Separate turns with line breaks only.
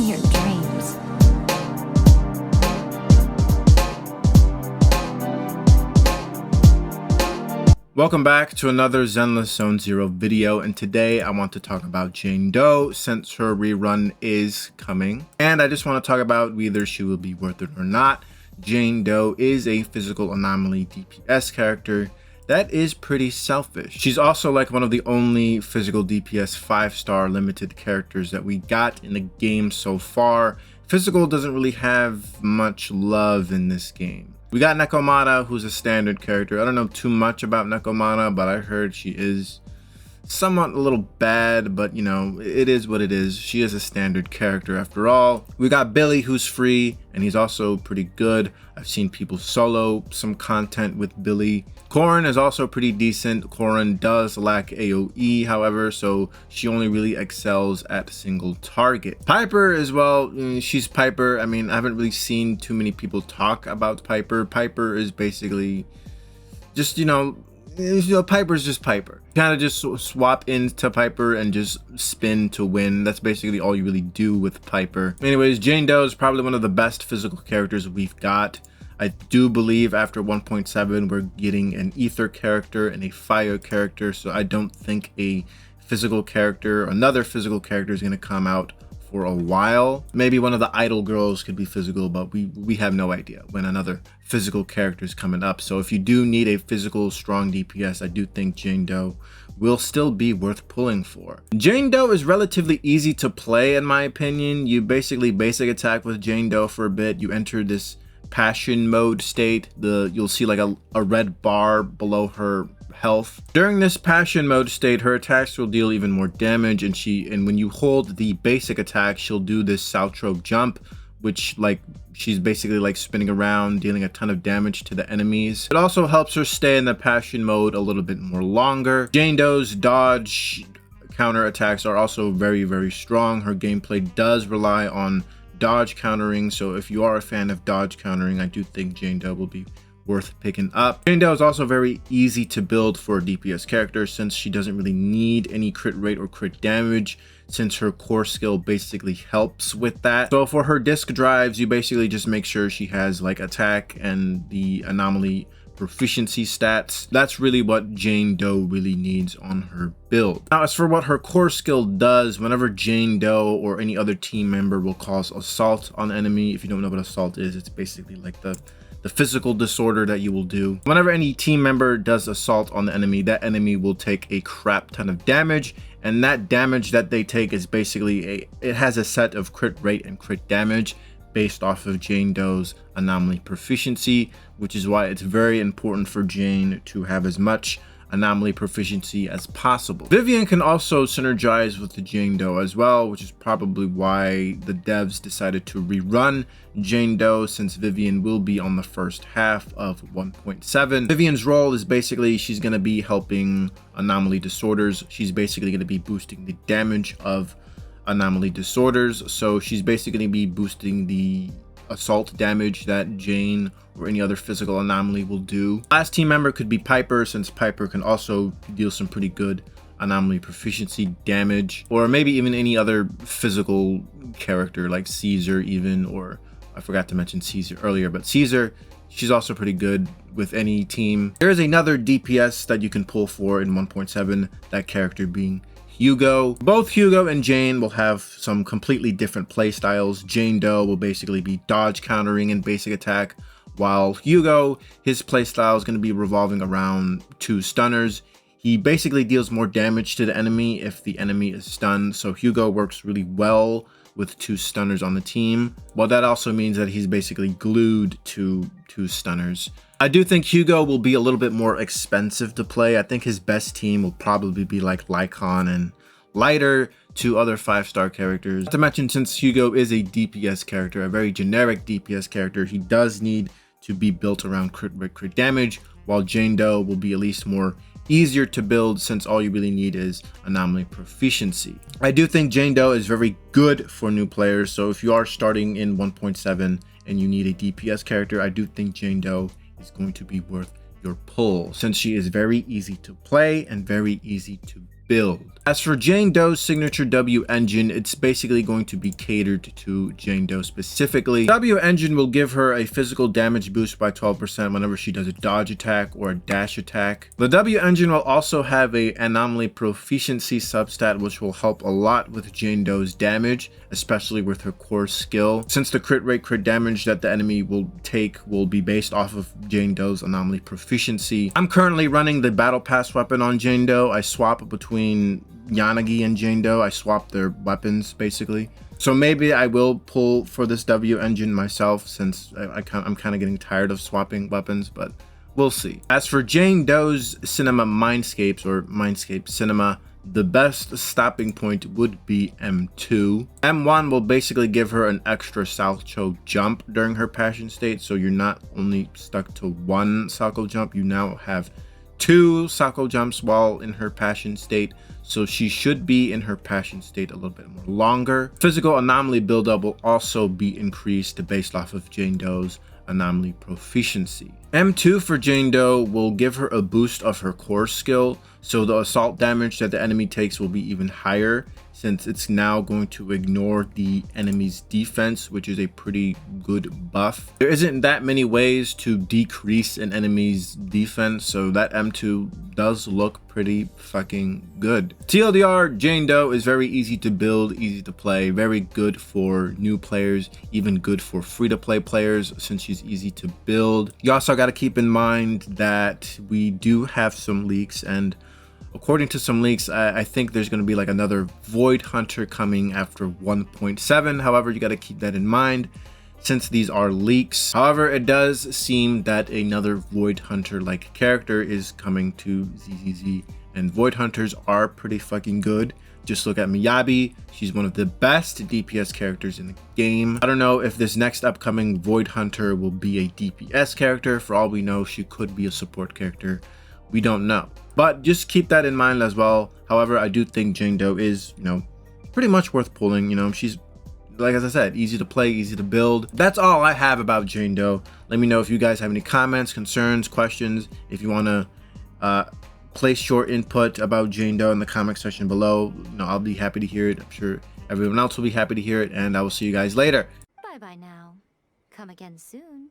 your dreams.
Welcome back to another Zenless Zone Zero video, and today I want to talk about Jane Doe since her rerun is coming. And I just want to talk about whether she will be worth it or not. Jane Doe is a physical anomaly DPS character that is pretty selfish. She's also like one of the only physical DPS 5-star limited characters that we got in the game so far. Physical doesn't really have much love in this game. We got Nekomata, who's a standard character. I don't know too much about Nekomata, but I heard she is somewhat a little bad, but you know, it is what it is. She is a standard character after all. We got Billy, who's free, and he's also pretty good. I've seen people solo some content with Billy. Corrin is also pretty decent. Corrin does lack AoE, however, so she only really excels at single target. Piper as well, she's Piper. I mean, I haven't really seen too many people talk about Piper. Piper is basically just, Piper's just Piper. Kind of just swap into Piper and just spin to win. That's basically all you really do with Piper. Anyways, Jane Doe is probably one of the best physical characters we've got. I do believe after 1.7 we're getting an ether character and a fire character, so I don't think a physical character, another physical character, is going to come out for a while. Maybe one of the idol girls could be physical, but we have no idea when another physical character is coming up. So if you do need a physical strong DPS, I do think Jane Doe will still be worth pulling for. Jane Doe is relatively easy to play in my opinion. You basically basic attack with Jane Doe for a bit. You enter this passion mode state. You'll see like a red bar below her health. During this passion mode state, her attacks will deal even more damage, and when you hold the basic attack, she'll do this Saltro jump, which she's basically like spinning around, dealing a ton of damage to the enemies. It also helps her stay in the passion mode a little bit more longer. Jane Doe's dodge counter attacks are also very, very strong. Her gameplay does rely on dodge countering, so if you are a fan of dodge countering, I do think Jane Doe will be worth picking up. Jane Doe is also very easy to build for a DPS character since she doesn't really need any crit rate or crit damage, since her core skill basically helps with that. So for her disc drives, you basically just make sure she has like attack and the anomaly proficiency stats. That's really what Jane Doe really needs on her build. Now, as for what her core skill does, whenever Jane Doe or any other team member will cause assault on the enemy, if you don't know what assault is, it's basically like the physical disorder that you will do. Whenever any team member does assault on the enemy, that enemy will take a crap ton of damage, and that damage that they take is basically it has a set of crit rate and crit damage based off of Jane Doe's anomaly proficiency, which is why it's very important for Jane to have as much anomaly proficiency as possible. Vivian can also synergize with the Jane Doe as well, which is probably why the devs decided to rerun Jane Doe, since Vivian will be on the first half of 1.7. Vivian's role is basically she's going to be helping anomaly disorders. She's basically going to be boosting the damage of anomaly disorders, so she's basically going to be boosting the assault damage that Jane or any other physical anomaly will do. Last team member could be Piper, since Piper can also deal some pretty good anomaly proficiency damage, or maybe even any other physical character like Caesar even, or I forgot to mention Caesar earlier, but Caesar, she's also pretty good with any team. There is another DPS that you can pull for in 1.7, that character being Hugo. Both Hugo and Jane will have some completely different play styles. Jane Doe will basically be dodge countering and basic attack, while Hugo, his playstyle is going to be revolving around 2 stunners. He basically deals more damage to the enemy if the enemy is stunned, so Hugo works really well with 2 stunners on the team. Well, that also means that he's basically glued to 2 stunners. I do think Hugo will be a little bit more expensive to play. I think his best team will probably be like Lycon and Lighter, 2 other 5-star characters. Not to mention, since Hugo is a DPS character, a very generic DPS character, he does need to be built around crit damage, while Jane Doe will be at least more easier to build, since all you really need is anomaly proficiency. I do think Jane Doe is very good for new players, so if you are starting in 1.7 and you need a DPS character, I do think Jane Doe is going to be worth your pull, since she is very easy to play and very easy to build. As for Jane Doe's signature W engine, it's basically going to be catered to Jane Doe specifically. W engine will give her a physical damage boost by 12% whenever she does a dodge attack or a dash attack. The W engine will also have a anomaly proficiency substat, which will help a lot with Jane Doe's damage, especially with her core skill, since the crit rate crit damage that the enemy will take will be based off of Jane Doe's anomaly proficiency. I'm currently running the battle pass weapon on Jane Doe. I swap between Yanagi and Jane Doe. I swap their weapons basically. So maybe I will pull for this W engine myself, since I'm kind of getting tired of swapping weapons, but we'll see. As for Jane Doe's cinema mindscapes, or mindscape cinema, the best stopping point would be M2. M1 will basically give her an extra Salcho jump during her passion state, so you're not only stuck to one Salcho jump, you now have 2 Salcho jumps while in her passion state, so she should be in her passion state a little bit more longer. Physical anomaly buildup will also be increased based off of Jane Doe's anomaly proficiency. M2 for Jane Doe will give her a boost of her core skill, so the assault damage that the enemy takes will be even higher, since it's now going to ignore the enemy's defense, which is a pretty good buff. There isn't that many ways to decrease an enemy's defense, so that M2 does look pretty fucking good. TLDR, Jane Doe is very easy to build, easy to play, very good for new players, even good for free-to-play players, since she's easy to build. You also got to keep in mind that we do have some leaks, and according to some leaks, I think there's going to be like another Void Hunter coming after 1.7. However, you got to keep that in mind since these are leaks. However, it does seem that another Void Hunter like character is coming to ZZZ, and Void Hunters are pretty fucking good. Just look at Miyabi. She's one of the best DPS characters in the game. I don't know if this next upcoming Void Hunter will be a DPS character. For all we know, she could be a support character. We don't know. But just keep that in mind as well. However, I do think Jane Doe is, pretty much worth pulling. She's, like as I said, easy to play, easy to build. That's all I have about Jane Doe. Let me know if you guys have any comments, concerns, questions. If you want to place your input about Jane Doe in the comment section below, I'll be happy to hear it. I'm sure everyone else will be happy to hear it, and I will see you guys later.
Bye-bye now. Come again soon.